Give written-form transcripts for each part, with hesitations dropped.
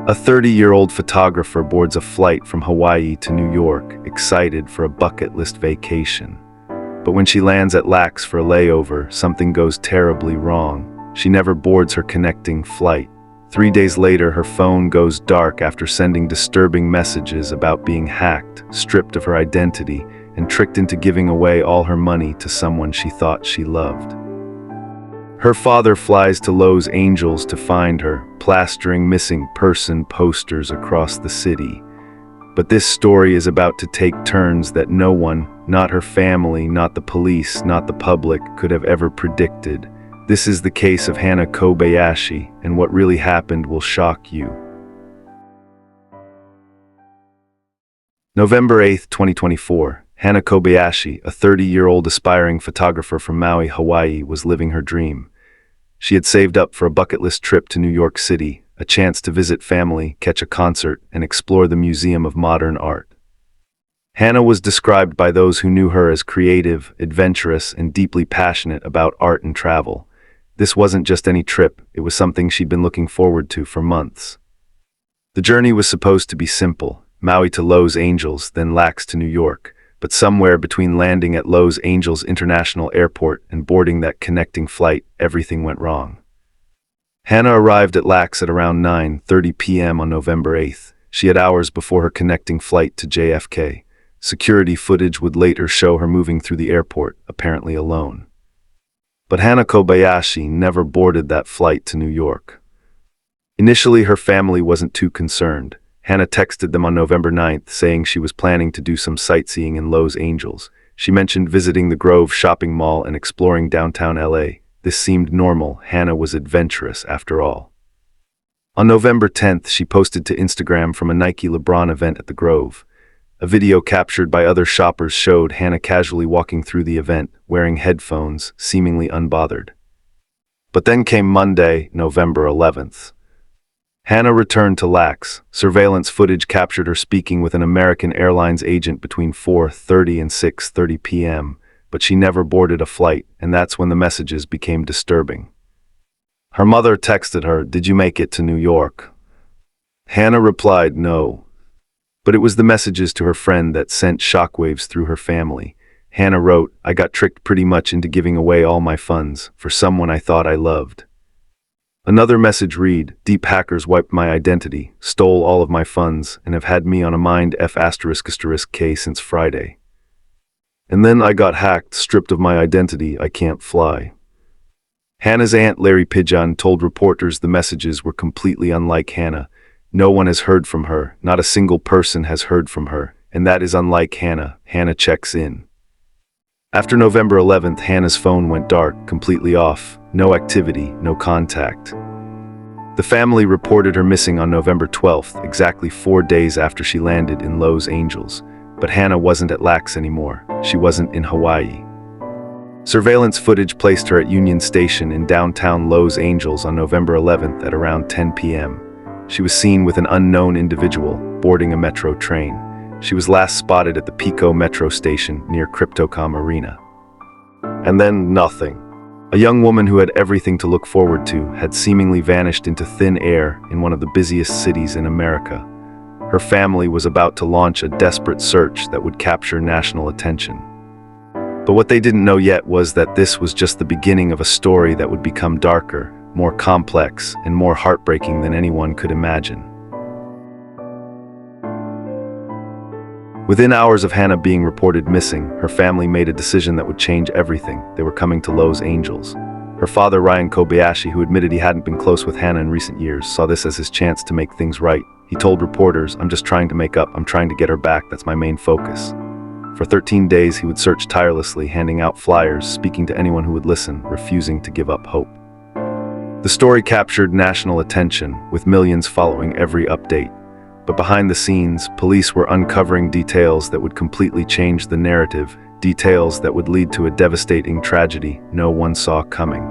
A 30-year-old photographer boards a flight from Hawaii to New York, excited for a bucket list vacation. But when she lands at LAX for a layover, something goes terribly wrong. She never boards her connecting flight. 3 days later, her phone goes dark after sending disturbing messages about being hacked, stripped of her identity, and tricked into giving away all her money to someone she thought she loved. Her father flies to Los Angeles to find her, plastering missing person posters across the city. But this story is about to take turns that no one, not her family, not the police, not the public, could have ever predicted. This is the case of Hannah Kobayashi, and what really happened will shock you. November 8, 2024. Hannah Kobayashi, a 30-year-old aspiring photographer from Maui, Hawaii, was living her dream. She had saved up for a bucket list trip to New York City, a chance to visit family, catch a concert, and explore the Museum of Modern Art. Hannah was described by those who knew her as creative, adventurous, and deeply passionate about art and travel. This wasn't just any trip, it was something she'd been looking forward to for months. The journey was supposed to be simple, Maui to Los Angeles, then LAX to New York. But somewhere between landing at Los Angeles International Airport and boarding that connecting flight, everything went wrong. Hannah arrived at LAX at around 9:30 p.m. on November 8th. She had hours before her connecting flight to JFK. Security footage would later show her moving through the airport, apparently alone. But Hannah Kobayashi never boarded that flight to New York. Initially, her family wasn't too concerned. Hannah texted them on November 9th, saying she was planning to do some sightseeing in Los Angeles. She mentioned visiting the Grove shopping mall and exploring downtown LA. This seemed normal. Hannah was adventurous, after all. On November 10th, she posted to Instagram from a Nike LeBron event at the Grove. A video captured by other shoppers showed Hannah casually walking through the event, wearing headphones, seemingly unbothered. But then came Monday, November 11th. Hannah returned to LAX. Surveillance footage captured her speaking with an American Airlines agent between 4:30 and 6:30 p.m., but she never boarded a flight, and that's when the messages became disturbing. Her mother texted her, "Did you make it to New York?" Hannah replied, "No." But it was the messages to her friend that sent shockwaves through her family. Hannah wrote, "I got tricked pretty much into giving away all my funds for someone I thought I loved." Another message read, "Deep hackers wiped my identity, stole all of my funds, and have had me on a mind F***K since Friday. And then I got hacked, stripped of my identity, I can't fly." Hannah's aunt Larry Pigeon told reporters the messages were completely unlike Hannah. No one has heard from her, not a single person has heard from her, and that is unlike Hannah. Hannah checks in. After November 11th, Hannah's phone went dark, completely off. No activity, no contact. The family reported her missing on November 12th, exactly 4 days after she landed in Los Angeles. But Hannah wasn't at LAX anymore. She wasn't in Hawaii. Surveillance footage placed her at Union Station in downtown Los Angeles on November 11th at around 10 p.m. She was seen with an unknown individual boarding a metro train. She was last spotted at the Pico metro station near Cryptocom Arena. And then nothing. A young woman who had everything to look forward to had seemingly vanished into thin air in one of the busiest cities in America. Her family was about to launch a desperate search that would capture national attention. But what they didn't know yet was that this was just the beginning of a story that would become darker, more complex, and more heartbreaking than anyone could imagine. Within hours of Hannah being reported missing, her family made a decision that would change everything. They were coming to Los Angeles. Her father, Ryan Kobayashi, who admitted he hadn't been close with Hannah in recent years, saw this as his chance to make things right. He told reporters, "I'm just trying to make up. I'm trying to get her back. That's my main focus." For 13 days, he would search tirelessly, handing out flyers, speaking to anyone who would listen, refusing to give up hope. The story captured national attention, with millions following every update. But behind the scenes, police were uncovering details that would completely change the narrative, details that would lead to a devastating tragedy no one saw coming.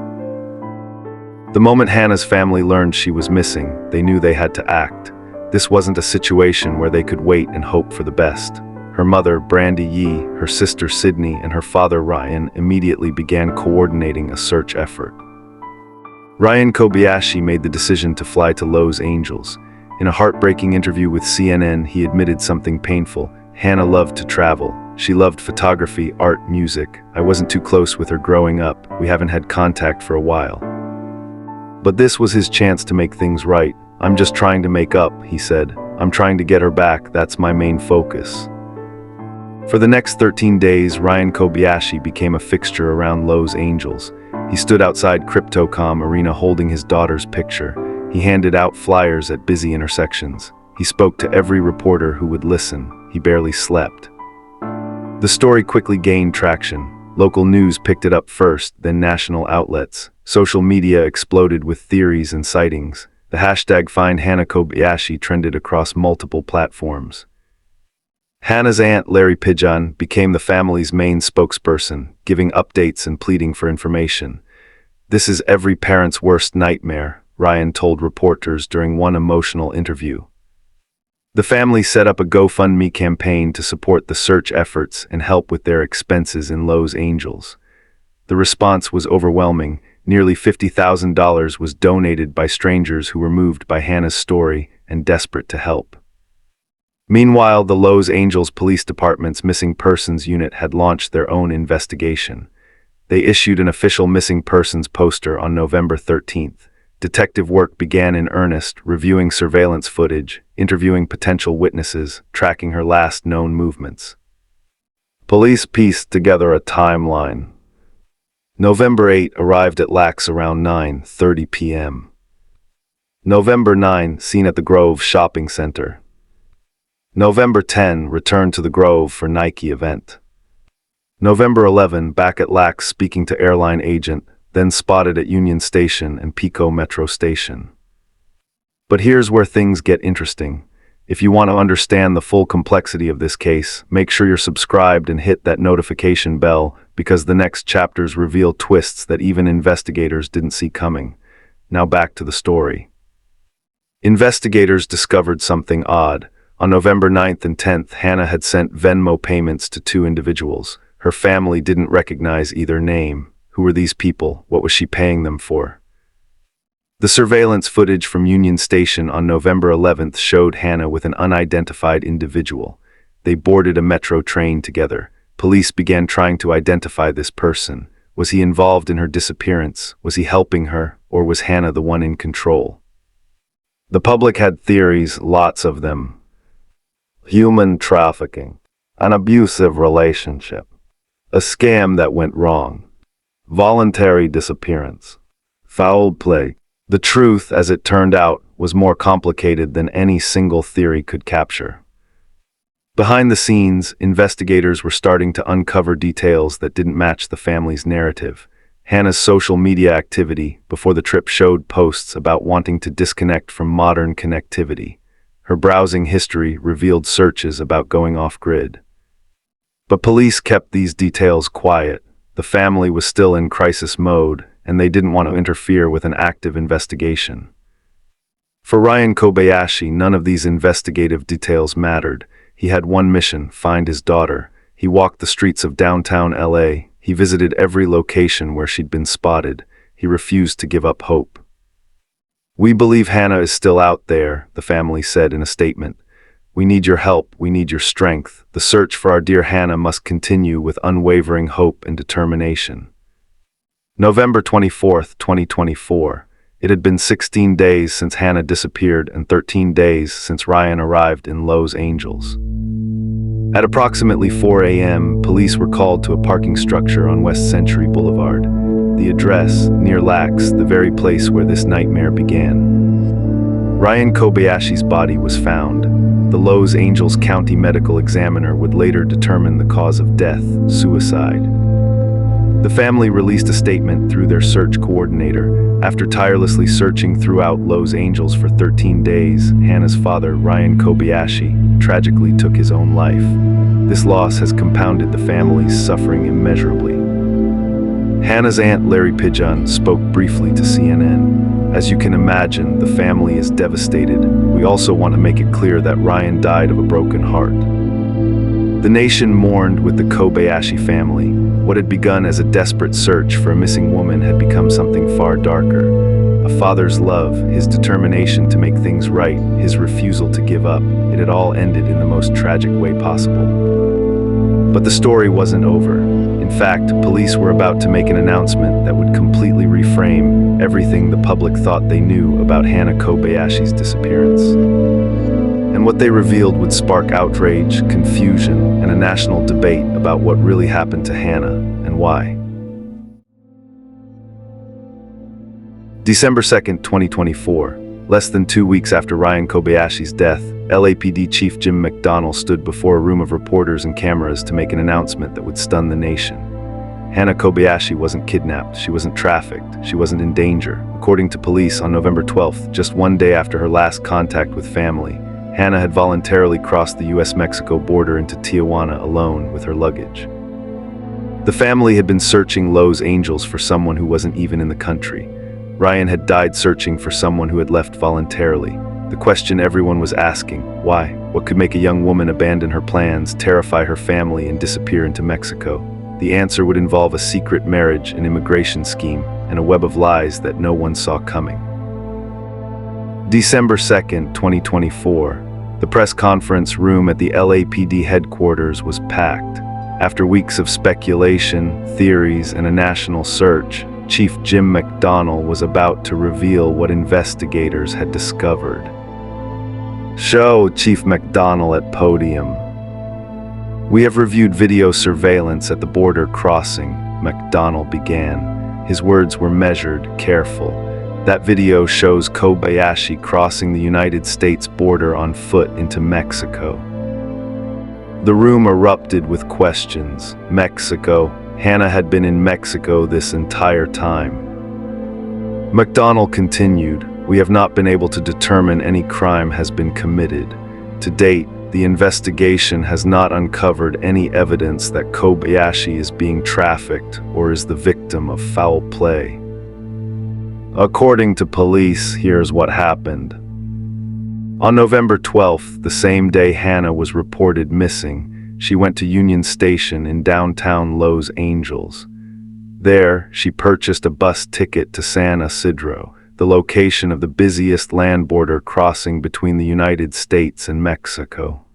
The moment Hannah's family learned she was missing, they knew they had to act. This wasn't a situation where they could wait and hope for the best. Her mother, Brandy Yee, her sister Sydney, and her father Ryan immediately began coordinating a search effort. Ryan Kobayashi made the decision to fly to Los Angeles. In a heartbreaking interview with CNN, he admitted something painful. Hannah loved to travel. She loved photography, art, music. I wasn't too close with her growing up. We haven't had contact for a while. But this was his chance to make things right. I'm just trying to make up, he said. I'm trying to get her back. That's my main focus. For the next 13 days, Ryan Kobayashi became a fixture around Los Angeles. He stood outside Crypto.com Arena holding his daughter's picture. He handed out flyers at busy intersections. He spoke to every reporter who would listen. He barely slept. The story quickly gained traction. Local news picked it up first, then national outlets. Social media exploded with theories and sightings. The hashtag Find Hannah Kobayashi trended across multiple platforms. Hannah's aunt, Larry Pigeon, became the family's main spokesperson, giving updates and pleading for information. This is every parent's worst nightmare, Ryan told reporters during one emotional interview. The family set up a GoFundMe campaign to support the search efforts and help with their expenses in Los Angeles. The response was overwhelming. Nearly $50,000 was donated by strangers who were moved by Hannah's story and desperate to help. Meanwhile, the Los Angeles Police Department's Missing Persons Unit had launched their own investigation. They issued an official missing persons poster on November 13th. Detective work began in earnest, reviewing surveillance footage, interviewing potential witnesses, tracking her last known movements. Police pieced together a timeline. November 8 arrived at LAX around 9:30 p.m. November 9, seen at the Grove Shopping Center. November 10, returned to the Grove for Nike event. November 11, back at LAX speaking to airline agent, then spotted at Union Station and Pico Metro Station. But here's where things get interesting. If you want to understand the full complexity of this case, make sure you're subscribed and hit that notification bell, because the next chapters reveal twists that even investigators didn't see coming. Now back to the story. Investigators discovered something odd. On November 9th and 10th, Hannah had sent Venmo payments to two individuals. Her family didn't recognize either name. Who were these people? What was she paying them for? The surveillance footage from Union Station on November 11th showed Hannah with an unidentified individual. They boarded a metro train together. Police began trying to identify this person. Was he involved in her disappearance? Was he helping her? Or was Hannah the one in control? The public had theories, lots of them. Human trafficking, an abusive relationship, a scam that went wrong, voluntary disappearance, foul play. The truth, as it turned out, was more complicated than any single theory could capture. Behind the scenes, investigators were starting to uncover details that didn't match the family's narrative. Hannah's social media activity before the trip showed posts about wanting to disconnect from modern connectivity. Her browsing history revealed searches about going off-grid. But police kept these details quiet. The family was still in crisis mode, and they didn't want to interfere with an active investigation. For Ryan Kobayashi, none of these investigative details mattered. He had one mission: find his daughter. He walked the streets of downtown LA. He visited every location where she'd been spotted. He refused to give up hope. "We believe Hannah is still out there," the family said in a statement. "We need your help. We need your strength. The search for our dear Hannah must continue with unwavering hope and determination." November 24th, 2024. It had been 16 days since Hannah disappeared and 13 days since Ryan arrived in Los Angeles. At approximately 4 a.m., police were called to a parking structure on West Century Boulevard. The address, near LAX, the very place where this nightmare began. Ryan Kobayashi's body was found. The Los Angeles County Medical Examiner would later determine the cause of death: suicide. The family released a statement through their search coordinator. After tirelessly searching throughout Los Angeles for 13 days, Hannah's father, Ryan Kobayashi, tragically took his own life. This loss has compounded the family's suffering immeasurably. Hannah's aunt, Larry Pigeon, spoke briefly to CNN. As you can imagine, the family is devastated. We also want to make it clear that Ryan died of a broken heart. The nation mourned with the Kobayashi family. What had begun as a desperate search for a missing woman had become something far darker, A father's love, his determination to make things right, his refusal to give up, it had all ended in the most tragic way possible. But the story wasn't over. In fact, police were about to make an announcement that would completely reframe everything the public thought they knew about Hannah Kobayashi's disappearance. And what they revealed would spark outrage, confusion, and a national debate about what really happened to Hannah and why. December 2nd, 2024, less than 2 weeks after Ryan Kobayashi's death, LAPD Chief Jim McDonnell stood before a room of reporters and cameras to make an announcement that would stun the nation. Hannah Kobayashi wasn't kidnapped, she wasn't trafficked, she wasn't in danger. According to police, on November 12th, just one day after her last contact with family, Hannah had voluntarily crossed the US-Mexico border into Tijuana alone with her luggage. The family had been searching Los Angeles for someone who wasn't even in the country. Ryan had died searching for someone who had left voluntarily. The question everyone was asking, why? What could make a young woman abandon her plans, terrify her family, and disappear into Mexico? The answer would involve a secret marriage, an immigration scheme, and a web of lies that no one saw coming. December 2nd, 2024. The press conference room at the LAPD headquarters was packed. After weeks of speculation, theories, and a national search, Chief Jim McDonnell was about to reveal what investigators had discovered. "Show, Chief McDonnell at podium. We have reviewed video surveillance at the border crossing," McDonnell began. His words were measured, careful. "That video shows Kobayashi crossing the United States border on foot into Mexico." The room erupted with questions. Mexico. Hannah had been in Mexico this entire time. McDonnell continued, "We have not been able to determine any crime has been committed. To date, the investigation has not uncovered any evidence that Kobayashi is being trafficked or is the victim of foul play. According to police, here's what happened. On November 12th, the same day Hannah was reported missing, she went to Union Station in downtown Los Angeles. There, she purchased a bus ticket to San Isidro, the location of the busiest land border crossing between the United States and Mexico.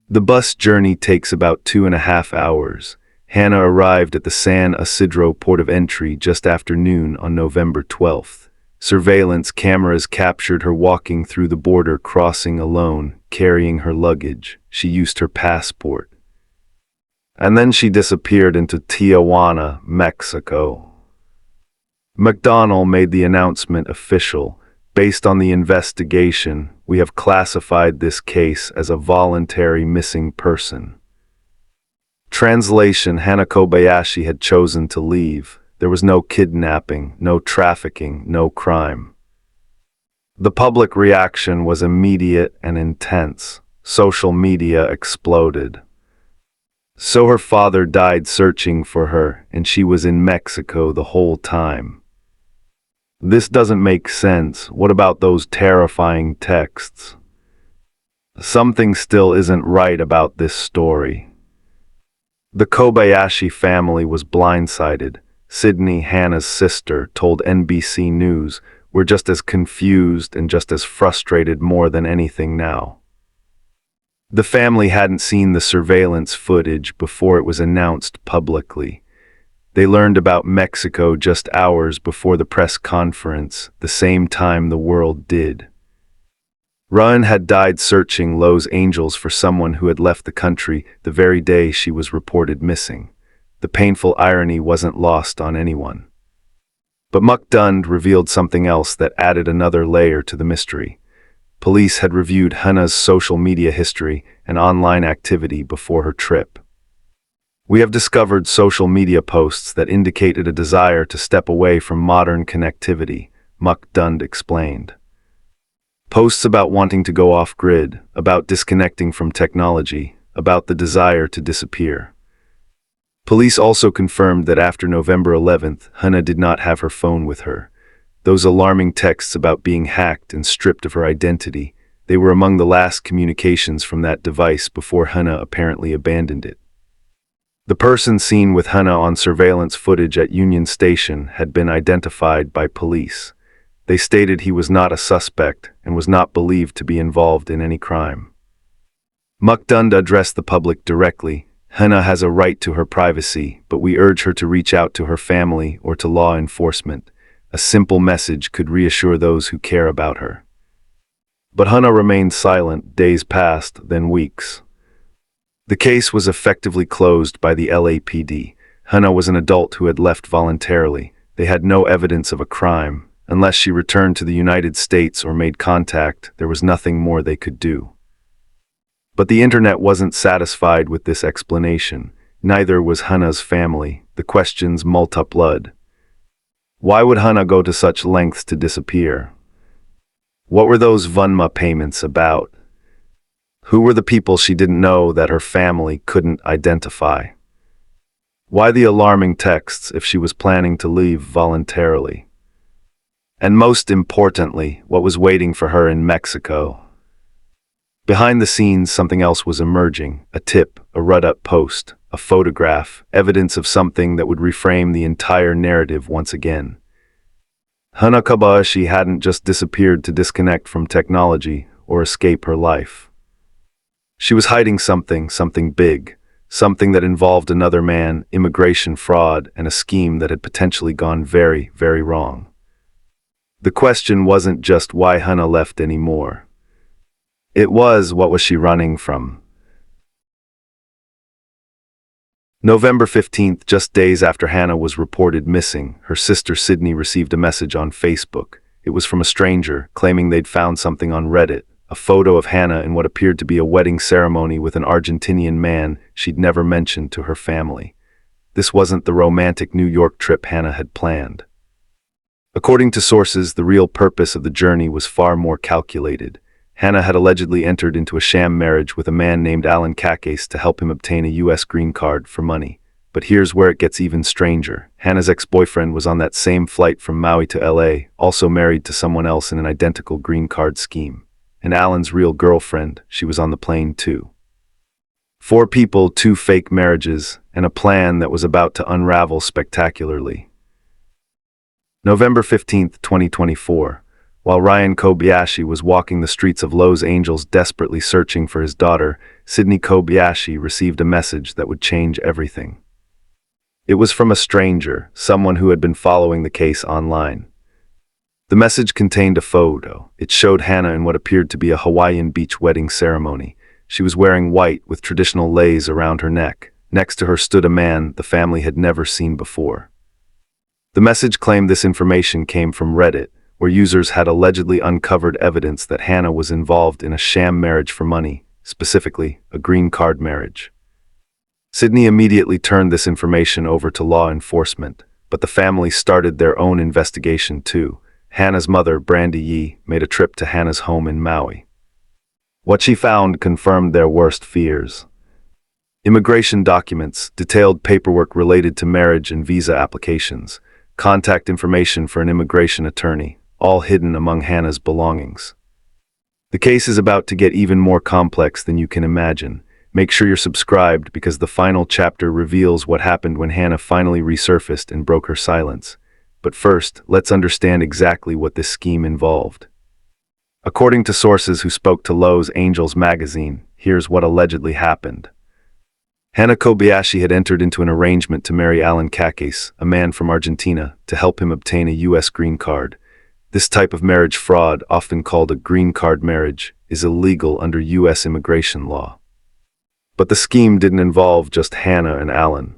The bus journey takes about 2.5 hours. Hannah arrived at the San Isidro port of entry just after noon on November 12th. Surveillance cameras captured her walking through the border crossing alone, carrying her luggage. She used her passport. And then she disappeared into Tijuana, Mexico. McDonnell made the announcement official. Based on the investigation, we have classified this case as a voluntary missing person. Translation: Hannah Kobayashi had chosen to leave. There was no kidnapping, no trafficking, no crime. The public reaction was immediate and intense. Social media exploded. So her father died searching for her, and she was in Mexico the whole time. This doesn't make sense. What about those terrifying texts? Something still isn't right about this story. The Kobayashi family was blindsided. Sydney, Hannah's sister, told NBC News, "We're just as confused and just as frustrated more than anything now." The family hadn't seen the surveillance footage before it was announced publicly. They learned about Mexico just hours before the press conference, the same time the world did. Ryan had died searching Los Angeles for someone who had left the country the very day she was reported missing. The painful irony wasn't lost on anyone. But McDonnell revealed something else that added another layer to the mystery. Police had reviewed Hannah's social media history and online activity before her trip. "We have discovered social media posts that indicated a desire to step away from modern connectivity," McDonnell explained. Posts about wanting to go off-grid, about disconnecting from technology, about the desire to disappear. Police also confirmed that after November 11th, Hannah did not have her phone with her. Those alarming texts about being hacked and stripped of her identity, they were among the last communications from that device before Hannah apparently abandoned it. The person seen with Hannah on surveillance footage at Union Station had been identified by police. They stated he was not a suspect and was not believed to be involved in any crime. Mukdunda addressed the public directly. Hannah has a right to her privacy, but we urge her to reach out to her family or to law enforcement. A simple message could reassure those who care about her. But Hannah remained silent. Days passed, then weeks. The case was effectively closed by the LAPD. Hannah was an adult who had left voluntarily. They had no evidence of a crime. Unless she returned to the United States or made contact, there was nothing more they could do. But the internet wasn't satisfied with this explanation. Neither was Hannah's family. The questions multiplied. Why would Hannah go to such lengths to disappear? What were those Venmo payments about? Who were the people she didn't know that her family couldn't identify? Why the alarming texts if she was planning to leave voluntarily? And most importantly, what was waiting for her in Mexico? Behind the scenes, something else was emerging. A tip, a run-up post, a photograph, evidence of something that would reframe the entire narrative once again. Hannah Kobayashi hadn't just disappeared to disconnect from technology or escape her life. She was hiding something big, something that involved another man, immigration fraud, and a scheme that had potentially gone very, very wrong. The question wasn't just why Hannah left anymore. It was, what was she running from? November 15th, just days after Hannah was reported missing, her sister Sydney received a message on Facebook. It was from a stranger, claiming they'd found something on Reddit, a photo of Hannah in what appeared to be a wedding ceremony with an Argentinian man she'd never mentioned to her family. This wasn't the romantic New York trip Hannah had planned. According to sources, the real purpose of the journey was far more calculated. Hannah had allegedly entered into a sham marriage with a man named Alan Kobayashi to help him obtain a U.S. green card for money. But here's where it gets even stranger. Hannah's ex-boyfriend was on that same flight from Maui to L.A., also married to someone else in an identical green card scheme. And Alan's real girlfriend, she was on the plane too. 4 people, 2 fake marriages, and a plan that was about to unravel spectacularly. November 15th, 2024. While Ryan Kobayashi was walking the streets of Los Angeles desperately searching for his daughter, Sydney Kobayashi received a message that would change everything. It was from a stranger, someone who had been following the case online. The message contained a photo. It showed Hannah in what appeared to be a Hawaiian beach wedding ceremony. She was wearing white with traditional leis around her neck. Next to her stood a man the family had never seen before. The message claimed this information came from Reddit, where users had allegedly uncovered evidence that Hannah was involved in a sham marriage for money, specifically a green card marriage. Sydney immediately turned this information over to law enforcement, but the family started their own investigation too. Hannah's mother, Brandy Yee, made a trip to Hannah's home in Maui. What she found confirmed their worst fears. Immigration documents, detailed paperwork related to marriage and visa applications, contact information for an immigration attorney, all hidden among Hannah's belongings. The case is about to get even more complex than you can imagine. Make sure you're subscribed because the final chapter reveals what happened when Hannah finally resurfaced and broke her silence. But first, let's understand exactly what this scheme involved. According to sources who spoke to Los Angeles magazine, here's what allegedly happened. Hannah Kobayashi had entered into an arrangement to marry Alan Kobayashi, a man from Argentina, to help him obtain a U.S. green card. This type of marriage fraud, often called a green card marriage, is illegal under U.S. immigration law. But the scheme didn't involve just Hannah and Alan.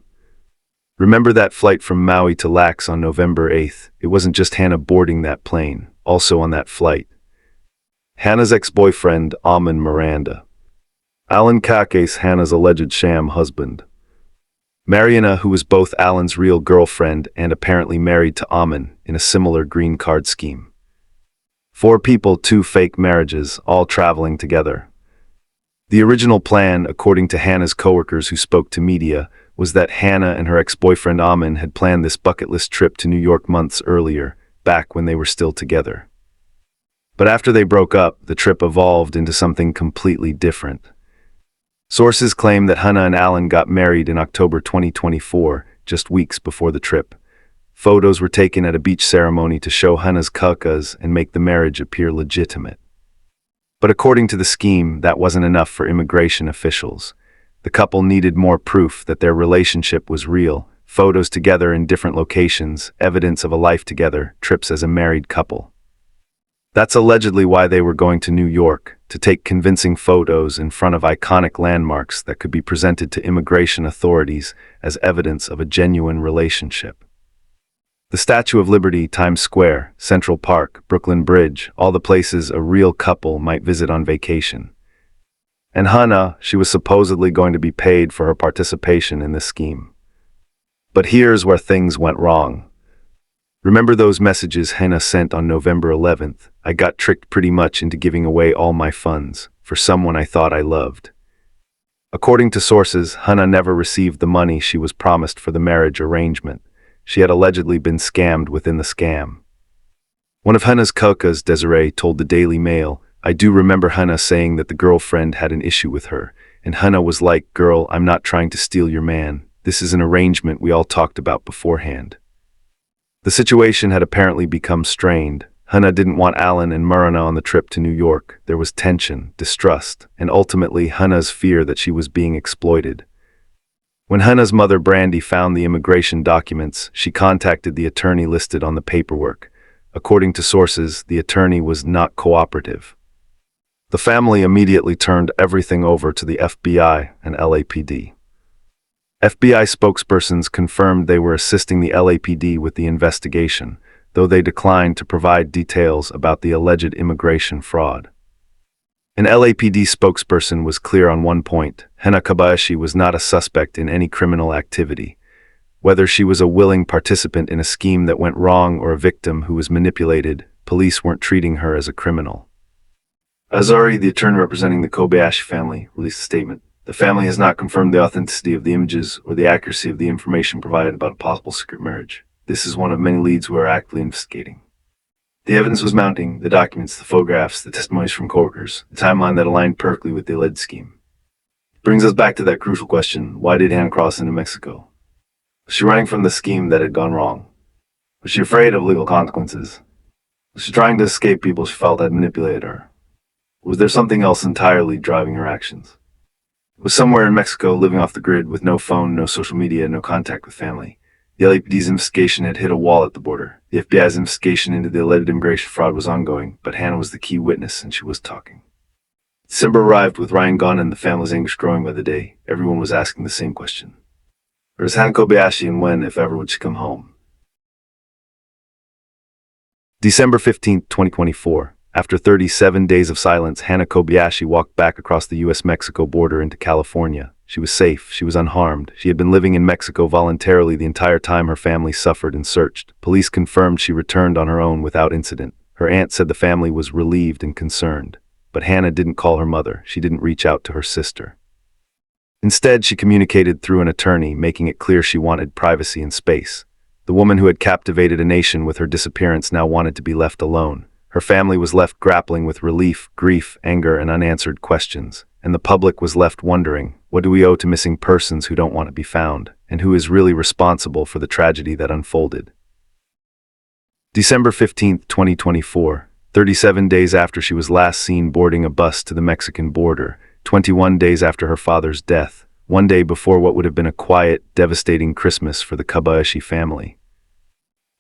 Remember that flight from Maui to Lax on November 8th? It wasn't just Hannah boarding that plane. Also on that flight, Hannah's ex-boyfriend, Amin Miranda. Alan Kobayashi, Hannah's alleged sham husband. Mariana, who was both Alan's real girlfriend and apparently married to Amin in a similar green card scheme. 4 people, 2 fake marriages, all traveling together. The original plan, according to Hannah's coworkers who spoke to media, was that Hannah and her ex-boyfriend Amin had planned this bucket list trip to New York months earlier, back when they were still together. But after they broke up, the trip evolved into something completely different. Sources claim that Hannah and Alan got married in October 2024, just weeks before the trip. Photos were taken at a beach ceremony to show Hannah's kakas and make the marriage appear legitimate. But according to the scheme, that wasn't enough for immigration officials. The couple needed more proof that their relationship was real, photos together in different locations, evidence of a life together, trips as a married couple. That's allegedly why they were going to New York, to take convincing photos in front of iconic landmarks that could be presented to immigration authorities as evidence of a genuine relationship. The Statue of Liberty, Times Square, Central Park, Brooklyn Bridge, all the places a real couple might visit on vacation. And Hannah, she was supposedly going to be paid for her participation in this scheme. But here's where things went wrong. Remember those messages Hannah sent on November 11th? I got tricked pretty much into giving away all my funds for someone I thought I loved. According to sources, Hannah never received the money she was promised for the marriage arrangement. She had allegedly been scammed within the scam. One of Hannah's kakas, Desiree, told the Daily Mail, I do remember Hannah saying that the girlfriend had an issue with her, and Hannah was like, girl, I'm not trying to steal your man. This is an arrangement we all talked about beforehand. The situation had apparently become strained. Hannah didn't want Alan and Marina on the trip to New York. There was tension, distrust, and ultimately Hannah's fear that she was being exploited. When Hannah's mother Brandy found the immigration documents, she contacted the attorney listed on the paperwork. According to sources, the attorney was not cooperative. The family immediately turned everything over to the FBI and LAPD. FBI spokespersons confirmed they were assisting the LAPD with the investigation, though they declined to provide details about the alleged immigration fraud. An LAPD spokesperson was clear on one point: Hannah Kobayashi was not a suspect in any criminal activity. Whether she was a willing participant in a scheme that went wrong or a victim who was manipulated, police weren't treating her as a criminal. Azari, the attorney representing the Kobayashi family, released a statement. The family has not confirmed the authenticity of the images or the accuracy of the information provided about a possible secret marriage. This is one of many leads we are actively investigating. The evidence was mounting: the documents, the photographs, the testimonies from coworkers, the timeline that aligned perfectly with the alleged scheme. It brings us back to that crucial question: why did Hannah cross into Mexico? Was she running from the scheme that had gone wrong? Was she afraid of legal consequences? Was she trying to escape people she felt had manipulated her? Or was there something else entirely driving her actions? It was somewhere in Mexico, living off the grid, with no phone, no social media, no contact with family. The LAPD's investigation had hit a wall at the border. The FBI's investigation into the alleged immigration fraud was ongoing, but Hannah was the key witness, and she was talking. December arrived with Ryan gone and the family's anguish growing by the day. Everyone was asking the same question: where is Hannah Kobayashi, and when, if ever, would she come home? December 15, 2024. After 37 days of silence, Hannah Kobayashi walked back across the U.S.-Mexico border into California. She was safe, she was unharmed. She had been living in Mexico voluntarily the entire time her family suffered and searched. Police confirmed she returned on her own without incident. Her aunt said the family was relieved and concerned. But Hannah didn't call her mother. She didn't reach out to her sister. Instead, she communicated through an attorney, making it clear she wanted privacy and space. The woman who had captivated a nation with her disappearance now wanted to be left alone. Her family was left grappling with relief, grief, anger, and unanswered questions. And the public was left wondering, what do we owe to missing persons who don't want to be found, and who is really responsible for the tragedy that unfolded? December 15, 2024, 37 days after she was last seen boarding a bus to the Mexican border, 21 days after her father's death, one day before what would have been a quiet, devastating Christmas for the Kobayashi family.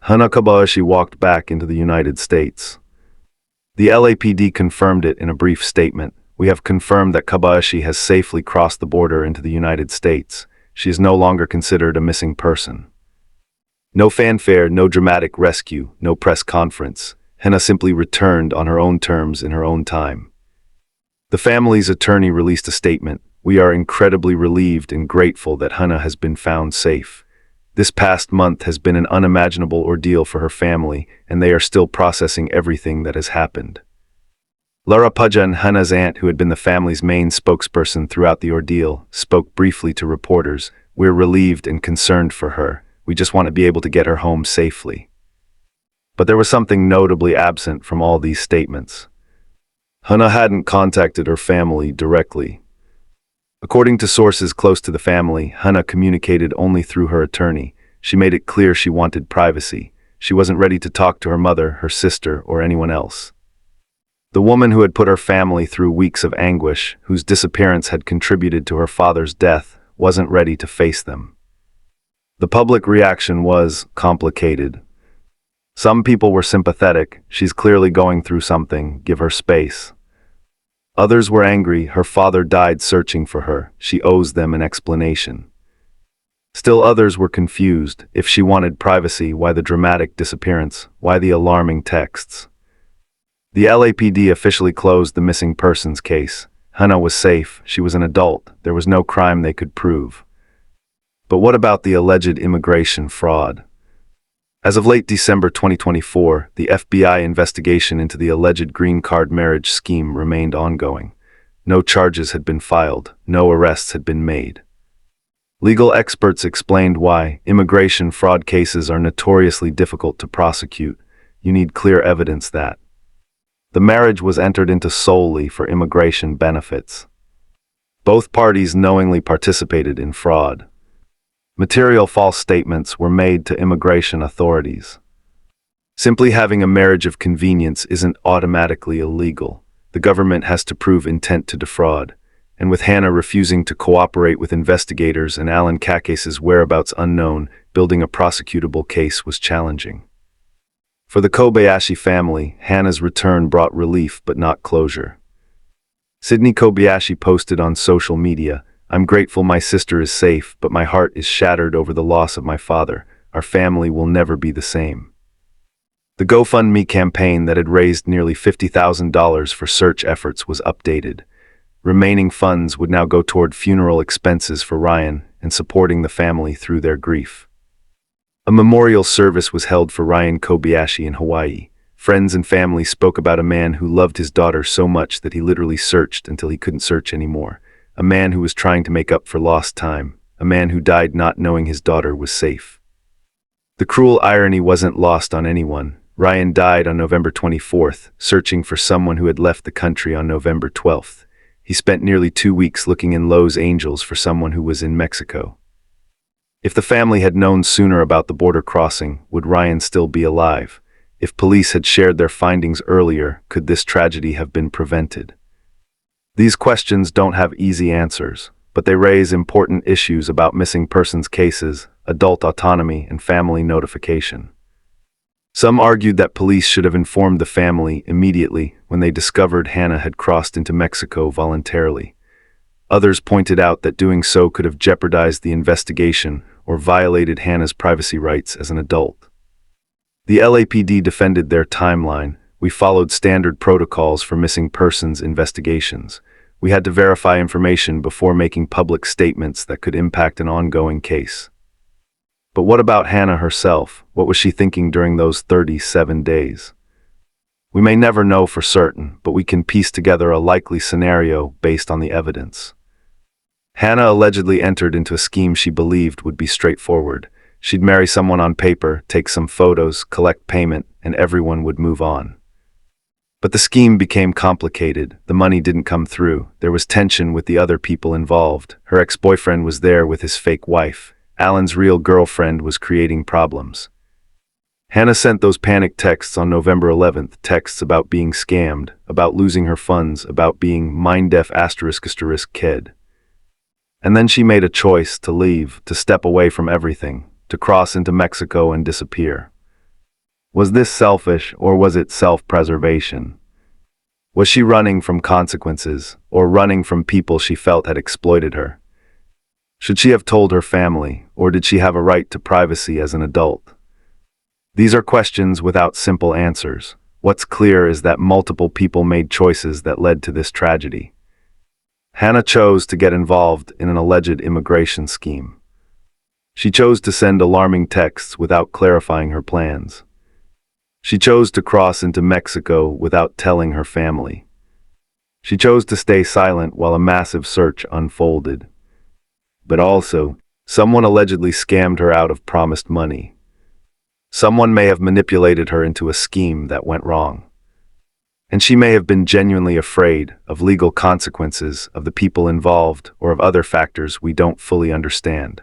Hannah Kobayashi walked back into the United States. The LAPD confirmed it in a brief statement. We have confirmed that Kobayashi has safely crossed the border into the United States. She is no longer considered a missing person. No fanfare, no dramatic rescue, no press conference. Hannah simply returned on her own terms in her own time. The family's attorney released a statement. We are incredibly relieved and grateful that Hannah has been found safe. This past month has been an unimaginable ordeal for her family, and they are still processing everything that has happened. Laura Pujan, Hannah's aunt, who had been the family's main spokesperson throughout the ordeal, spoke briefly to reporters. We're relieved and concerned for her. We just want to be able to get her home safely. But there was something notably absent from all these statements. Hannah hadn't contacted her family directly. According to sources close to the family, Hannah communicated only through her attorney. She made it clear she wanted privacy. She wasn't ready to talk to her mother, her sister, or anyone else. The woman who had put her family through weeks of anguish, whose disappearance had contributed to her father's death, wasn't ready to face them. The public reaction was complicated. Some people were sympathetic. She's clearly going through something, give her space. Others were angry. Her father died searching for her. She owes them an explanation. Still others were confused. If she wanted privacy, why the dramatic disappearance? Why the alarming texts? The LAPD officially closed the missing persons case. Hannah was safe. She was an adult. There was no crime they could prove. But what about the alleged immigration fraud? As of late December 2024, the FBI investigation into the alleged green card marriage scheme remained ongoing. No charges had been filed. No arrests had been made. Legal experts explained why immigration fraud cases are notoriously difficult to prosecute. You need clear evidence that the marriage was entered into solely for immigration benefits. Both parties knowingly participated in fraud. Material false statements were made to immigration authorities. Simply having a marriage of convenience isn't automatically illegal. The government has to prove intent to defraud. And with Hannah refusing to cooperate with investigators and Alan Kakas's whereabouts unknown, building a prosecutable case was challenging. For the Kobayashi family, Hannah's return brought relief but not closure. Sydney Kobayashi posted on social media, "I'm grateful my sister is safe, but my heart is shattered over the loss of my father. Our family will never be the same." The GoFundMe campaign that had raised nearly $50,000 for search efforts was updated. Remaining funds would now go toward funeral expenses for Ryan and supporting the family through their grief. A memorial service was held for Ryan Kobayashi in Hawaii. Friends and family spoke about a man who loved his daughter so much that he literally searched until he couldn't search anymore. A man who was trying to make up for lost time. A man who died not knowing his daughter was safe. The cruel irony wasn't lost on anyone. Ryan died on November 24th, searching for someone who had left the country on November 12th. He spent nearly 2 weeks looking in Los Angeles for someone who was in Mexico. If the family had known sooner about the border crossing, would Ryan still be alive? If police had shared their findings earlier, could this tragedy have been prevented? These questions don't have easy answers, but they raise important issues about missing persons cases, adult autonomy, and family notification. Some argued that police should have informed the family immediately when they discovered Hannah had crossed into Mexico voluntarily. Others pointed out that doing so could have jeopardized the investigation or violated Hannah's privacy rights as an adult. The LAPD defended their timeline. "We followed standard protocols for missing persons investigations. We had to verify information before making public statements that could impact an ongoing case." But what about Hannah herself? What was she thinking during those 37 days? We may never know for certain, but we can piece together a likely scenario based on the evidence. Hannah allegedly entered into a scheme she believed would be straightforward. She'd marry someone on paper, take some photos, collect payment, and everyone would move on. But the scheme became complicated. The money didn't come through. There was tension with the other people involved. Her ex-boyfriend was there with his fake wife. Alan's real girlfriend was creating problems. Hannah sent those panic texts on November 11th, texts about being scammed, about losing her funds, about being mind-deaf *** kid. And then she made a choice to leave, to step away from everything, to cross into Mexico and disappear. Was this selfish, or was it self-preservation? Was she running from consequences, or running from people she felt had exploited her? Should she have told her family, or did she have a right to privacy as an adult? These are questions without simple answers. What's clear is that multiple people made choices that led to this tragedy. Hannah chose to get involved in an alleged immigration scheme. She chose to send alarming texts without clarifying her plans. She chose to cross into Mexico without telling her family. She chose to stay silent while a massive search unfolded. But also, someone allegedly scammed her out of promised money. Someone may have manipulated her into a scheme that went wrong. And she may have been genuinely afraid of legal consequences, of the people involved, or of other factors we don't fully understand.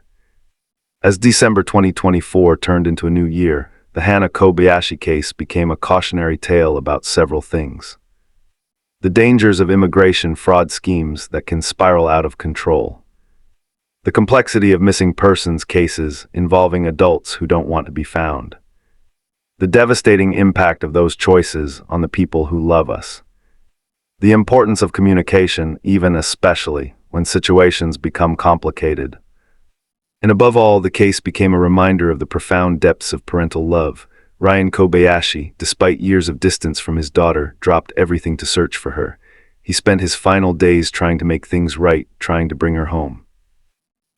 As December 2024 turned into a new year, the Hannah Kobayashi case became a cautionary tale about several things. The dangers of immigration fraud schemes that can spiral out of control. The complexity of missing persons cases involving adults who don't want to be found. The devastating impact of those choices on the people who love us. The importance of communication, even especially when situations become complicated. And above all, the case became a reminder of the profound depths of parental love. Ryan Kobayashi, despite years of distance from his daughter, dropped everything to search for her. He spent his final days trying to make things right, trying to bring her home.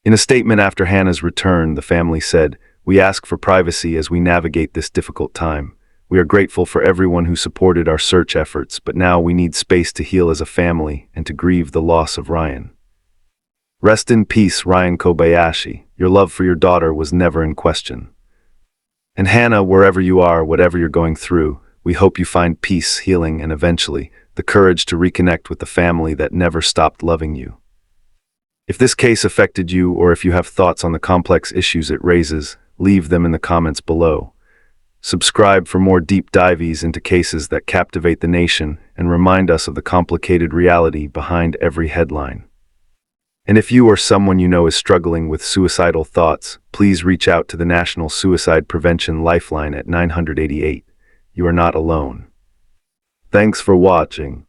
In a statement after Hannah's return, the family said, "We ask for privacy as we navigate this difficult time. We are grateful for everyone who supported our search efforts, but now we need space to heal as a family and to grieve the loss of Ryan." Rest in peace, Ryan Kobayashi. Your love for your daughter was never in question. And Hannah, wherever you are, whatever you're going through, we hope you find peace, healing, and eventually, the courage to reconnect with the family that never stopped loving you. If this case affected you, or if you have thoughts on the complex issues it raises, leave them in the comments below. Subscribe for more deep dives into cases that captivate the nation and remind us of the complicated reality behind every headline. And if you or someone you know is struggling with suicidal thoughts, please reach out to the National Suicide Prevention Lifeline at 988. You are not alone. Thanks for watching.